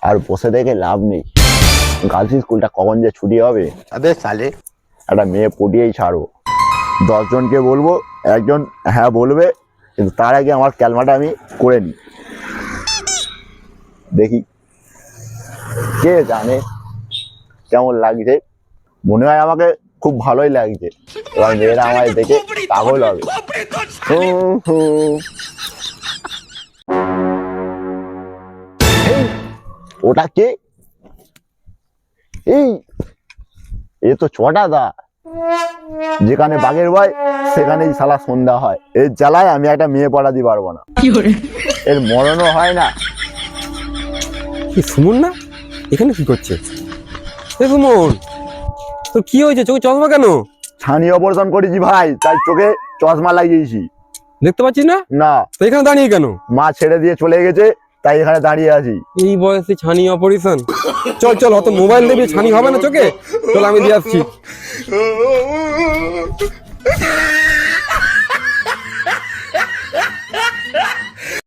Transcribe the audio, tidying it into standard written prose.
আর বসে দেখে লাভ নেই, গার্লস স্কুলটা কখন যে ছুটি হবে। আবে সালে একটা মেয়ে পটিয়েই ছাড়বো। 10 জনকে বলবো, একজন হ্যাঁ বলবে, কিন্তু তার আগে আমার ক্যালমাটা আমি করে নিই, দেখি কে জানে কেমন লাগছে। মনে হয় আমাকে খুব ভালোই লাগছে, এবার মেয়েরা আমায় দেখে পাগল হবে। ওটা কে? এই এ তো ছটা দা, যেখানে বাঘের ভয় সেখানেই শালা সন্ধ্যা হয়। এর জ্বালায় আমি একটা মেয়ে পড়াতে পারবো না, এর মরণও হয় না। কি সুমন না এখানে কি করছে? সুমন তোর কি হয়েছে, চোখে চশমা কেন? ছানি অপারেশন করেছি ভাই, তাই চোখে চশমা লাগিয়েছি। দেখতে পাচ্ছিস না? না। তো এখানে দাঁড়িয়ে কেন? মা ছেড়ে দিয়ে চলে গেছে, তাই এখানে দাঁড়িয়ে আছি। এই বয়সে ছানি অপারেশন? চল চল, অত মোবাইল দেবে, ছানি হবে না চোখে। চল আমি দিয়ে আসছি।